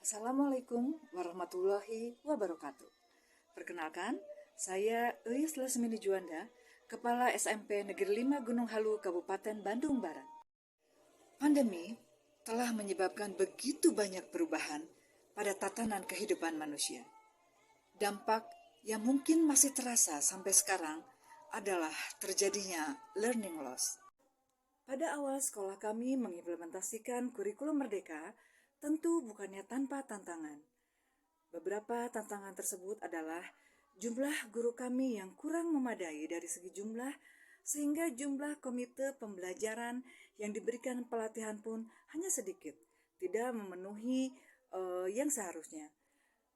Assalamualaikum warahmatullahi wabarakatuh. Perkenalkan, saya Eis Lesmini Juanda, Kepala SMP Negeri 5 Gunung Halu, Kabupaten Bandung Barat. Pandemi telah menyebabkan begitu banyak perubahan pada tatanan kehidupan manusia. Dampak yang mungkin masih terasa sampai sekarang adalah terjadinya learning loss. Pada awal sekolah kami mengimplementasikan kurikulum merdeka, tentu bukannya tanpa tantangan. Beberapa tantangan tersebut adalah jumlah guru kami yang kurang memadai dari segi jumlah, sehingga jumlah komite pembelajaran yang diberikan pelatihan pun hanya sedikit, tidak memenuhi yang seharusnya.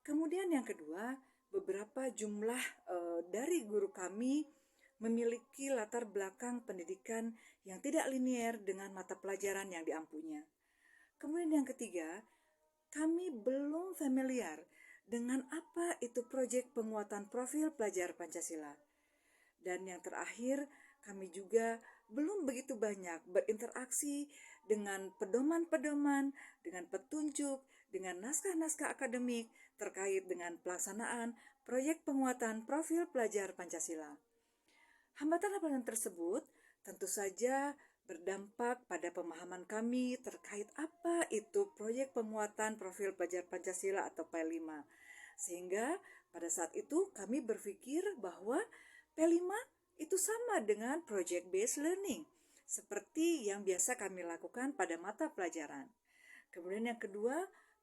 Kemudian yang kedua, beberapa jumlah dari guru kami memiliki latar belakang pendidikan yang tidak linier dengan mata pelajaran yang diampunya. Kemudian yang ketiga, kami belum familiar dengan apa itu proyek penguatan profil pelajar Pancasila. Dan yang terakhir, kami juga belum begitu banyak berinteraksi dengan pedoman-pedoman, dengan petunjuk, dengan naskah-naskah akademik terkait dengan pelaksanaan proyek penguatan profil pelajar Pancasila. Hambatan-hambatan tersebut tentu saja berdampak pada pemahaman kami terkait apa itu proyek penguatan profil pelajar Pancasila atau P5. Sehingga pada saat itu kami berpikir bahwa P5 itu sama dengan project based learning, seperti yang biasa kami lakukan pada mata pelajaran. Kemudian yang kedua,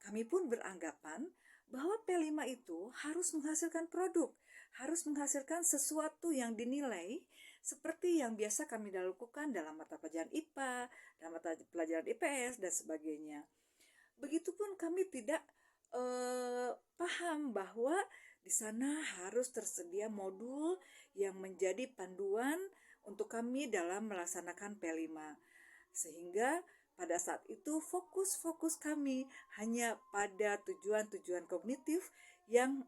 kami pun beranggapan bahwa P5 itu harus menghasilkan produk, harus menghasilkan sesuatu yang dinilai seperti yang biasa kami lakukan dalam mata pelajaran IPA, dalam mata pelajaran IPS, dan sebagainya. Begitupun kami tidak paham bahwa di sana harus tersedia modul yang menjadi panduan untuk kami dalam melaksanakan P5. Sehingga pada saat itu fokus kami hanya pada tujuan-tujuan kognitif yang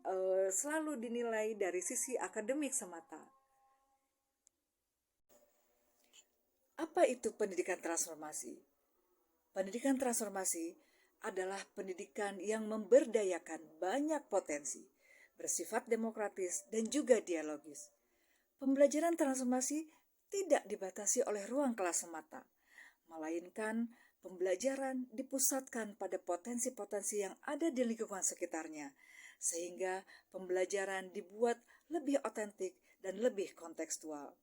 selalu dinilai dari sisi akademik semata. Apa itu pendidikan transformasi? Pendidikan transformasi adalah pendidikan yang memberdayakan banyak potensi, bersifat demokratis dan juga dialogis. Pembelajaran transformasi tidak dibatasi oleh ruang kelas semata, melainkan pembelajaran dipusatkan pada potensi-potensi yang ada di lingkungan sekitarnya, sehingga pembelajaran dibuat lebih otentik dan lebih kontekstual.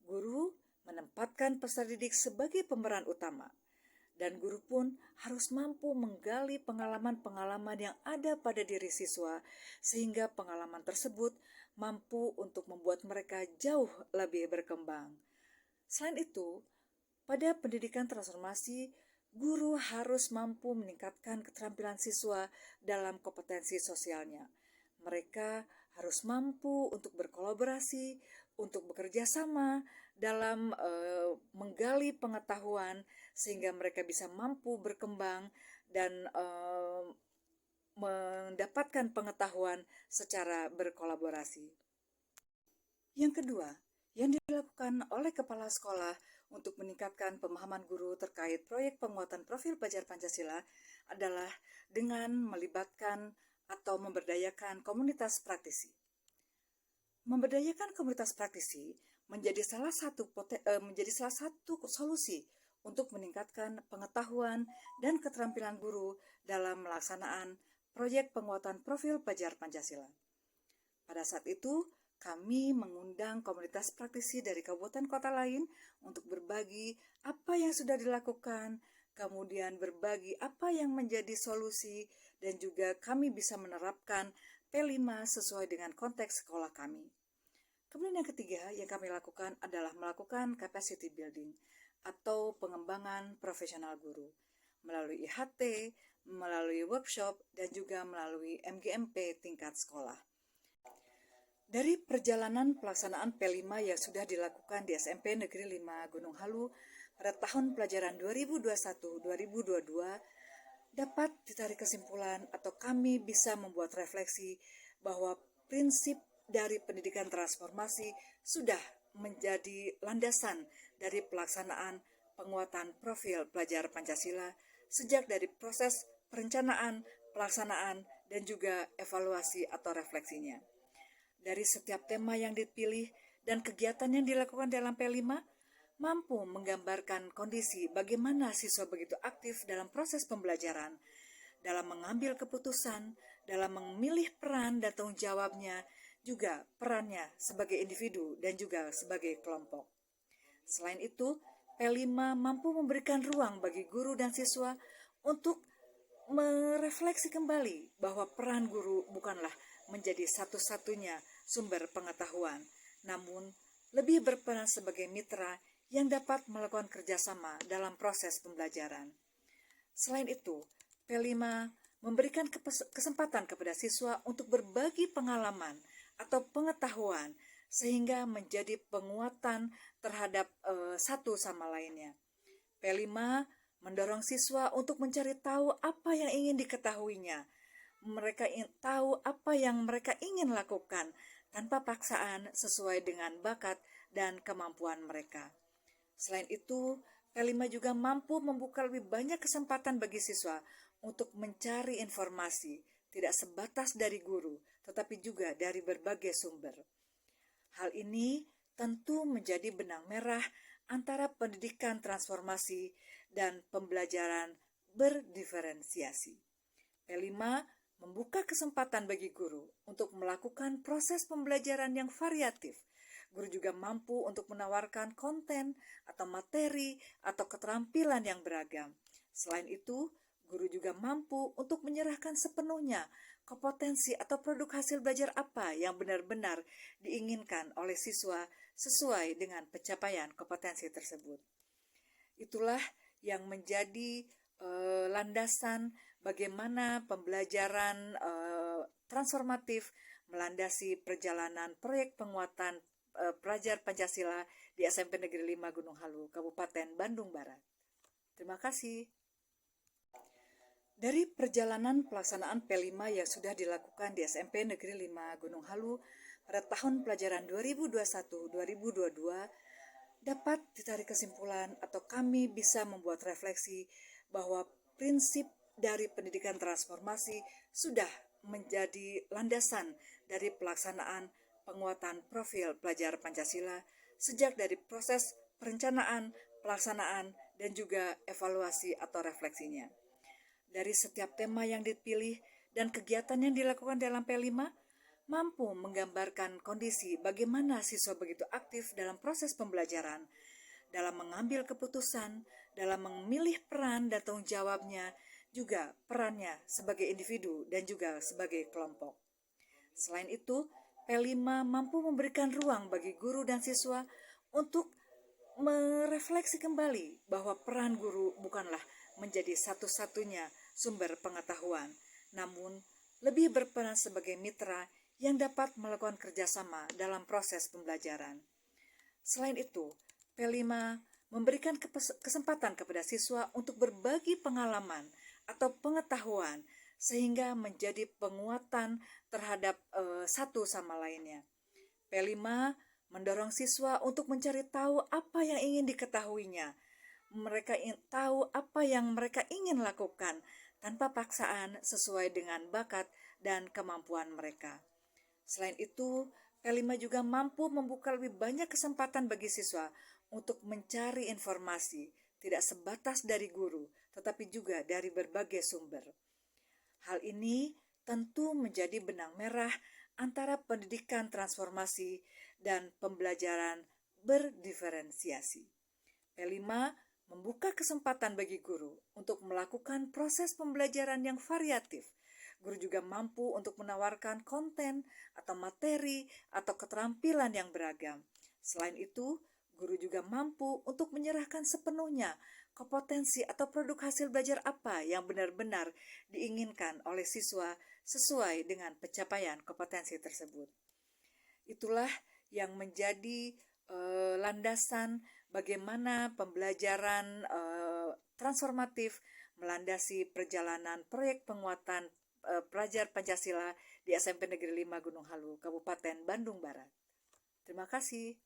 Guru menempatkan peserta didik sebagai pemeran utama, dan guru pun harus mampu menggali pengalaman-pengalaman yang ada pada diri siswa, sehingga pengalaman tersebut mampu untuk membuat mereka jauh lebih berkembang. Selain itu, pada pendidikan transformasi, guru harus mampu meningkatkan keterampilan siswa dalam kompetensi sosialnya. Mereka harus mampu untuk berkolaborasi, untuk bekerja sama dalam menggali pengetahuan sehingga mereka bisa mampu berkembang dan mendapatkan pengetahuan secara berkolaborasi. Yang kedua, yang dilakukan oleh kepala sekolah untuk meningkatkan pemahaman guru terkait proyek penguatan profil pelajar Pancasila adalah dengan melibatkan atau memberdayakan komunitas praktisi. Memberdayakan komunitas praktisi menjadi salah satu solusi untuk meningkatkan pengetahuan dan keterampilan guru dalam melaksanaan proyek penguatan profil pelajar Pancasila. Pada saat itu, kami mengundang komunitas praktisi dari kabupaten kota lain untuk berbagi apa yang sudah dilakukan, kemudian berbagi apa yang menjadi solusi, dan juga kami bisa menerapkan P5 sesuai dengan konteks sekolah kami. Kemudian yang ketiga yang kami lakukan adalah melakukan capacity building atau pengembangan profesional guru melalui IHT, melalui workshop, dan juga melalui MGMP tingkat sekolah. Dari perjalanan pelaksanaan P5 yang sudah dilakukan di SMP Negeri 5 Gunung Halu pada tahun pelajaran 2021-2022, dapat ditarik kesimpulan atau kami bisa membuat refleksi bahwa prinsip dari pendidikan transformasi sudah menjadi landasan dari pelaksanaan penguatan profil pelajar Pancasila sejak dari proses perencanaan, pelaksanaan, dan juga evaluasi atau refleksinya. Dari setiap tema yang dipilih dan kegiatan yang dilakukan dalam P5, mampu menggambarkan kondisi bagaimana siswa begitu aktif dalam proses pembelajaran, dalam mengambil keputusan, dalam memilih peran dan tanggung jawabnya, juga perannya sebagai individu dan juga sebagai kelompok. Selain itu, P5 mampu memberikan ruang bagi guru dan siswa untuk merefleksi kembali bahwa peran guru bukanlah menjadi satu-satunya sumber pengetahuan, namun lebih berperan sebagai mitra yang dapat melakukan kerjasama dalam proses pembelajaran. Selain itu, P5 memberikan kesempatan kepada siswa untuk berbagi pengalaman atau pengetahuan sehingga menjadi penguatan terhadap satu sama lainnya. P5 mendorong siswa untuk mencari tahu apa yang ingin diketahuinya. Mereka tahu apa yang mereka ingin lakukan tanpa paksaan sesuai dengan bakat dan kemampuan mereka. Selain itu, P5 juga mampu membuka lebih banyak kesempatan bagi siswa untuk mencari informasi, tidak sebatas dari guru, tetapi juga dari berbagai sumber. Hal ini tentu menjadi benang merah antara pendidikan transformasi dan pembelajaran berdiferensiasi. P5 membuka kesempatan bagi guru untuk melakukan proses pembelajaran yang variatif. Guru juga mampu untuk menawarkan konten atau materi atau keterampilan yang beragam. Selain itu, guru juga mampu untuk menyerahkan sepenuhnya kompetensi atau produk hasil belajar apa yang benar-benar diinginkan oleh siswa sesuai dengan pencapaian kompetensi tersebut. Itulah yang menjadi landasan bagaimana pembelajaran transformatif melandasi perjalanan proyek penguatan pelajar Pancasila di SMP Negeri 5 Gunung Halu, Kabupaten Bandung Barat. Terima kasih. Dari perjalanan pelaksanaan P5 yang sudah dilakukan di SMP Negeri 5 Gunung Halu pada tahun pelajaran 2021-2022, dapat ditarik kesimpulan atau kami bisa membuat refleksi bahwa prinsip dari pendidikan transformasi sudah menjadi landasan dari pelaksanaan penguatan profil pelajar Pancasila sejak dari proses perencanaan, pelaksanaan, dan juga evaluasi atau refleksinya. Dari setiap tema yang dipilih dan kegiatan yang dilakukan dalam P5, mampu menggambarkan kondisi bagaimana siswa begitu aktif dalam proses pembelajaran, dalam mengambil keputusan, dalam memilih peran dan tanggung jawabnya, juga perannya sebagai individu dan juga sebagai kelompok. Selain itu, P5 mampu memberikan ruang bagi guru dan siswa untuk merefleksi kembali bahwa peran guru bukanlah menjadi satu-satunya sumber pengetahuan, namun lebih berperan sebagai mitra yang dapat melakukan kerjasama dalam proses pembelajaran. Selain itu, P5 memberikan kesempatan kepada siswa untuk berbagi pengalaman atau pengetahuan sehingga menjadi penguatan terhadap satu sama lainnya. P5 mendorong siswa untuk mencari tahu apa yang ingin diketahuinya. Mereka tahu apa yang mereka ingin lakukan tanpa paksaan sesuai dengan bakat dan kemampuan mereka. Selain itu, P5 juga mampu membuka lebih banyak kesempatan bagi siswa untuk mencari informasi, tidak sebatas dari guru, tetapi juga dari berbagai sumber. Hal ini tentu menjadi benang merah antara pendidikan transformasi dan pembelajaran berdiferensiasi. P5 membuka kesempatan bagi guru untuk melakukan proses pembelajaran yang variatif. Guru juga mampu untuk menawarkan konten atau materi atau keterampilan yang beragam. Selain itu, guru juga mampu untuk menyerahkan sepenuhnya kompetensi atau produk hasil belajar apa yang benar-benar diinginkan oleh siswa sesuai dengan pencapaian kompetensi tersebut. Itulah yang menjadi landasan bagaimana pembelajaran transformatif melandasi perjalanan proyek penguatan pelajar Pancasila di SMP Negeri 5 Gunung Halu, Kabupaten Bandung Barat. Terima kasih.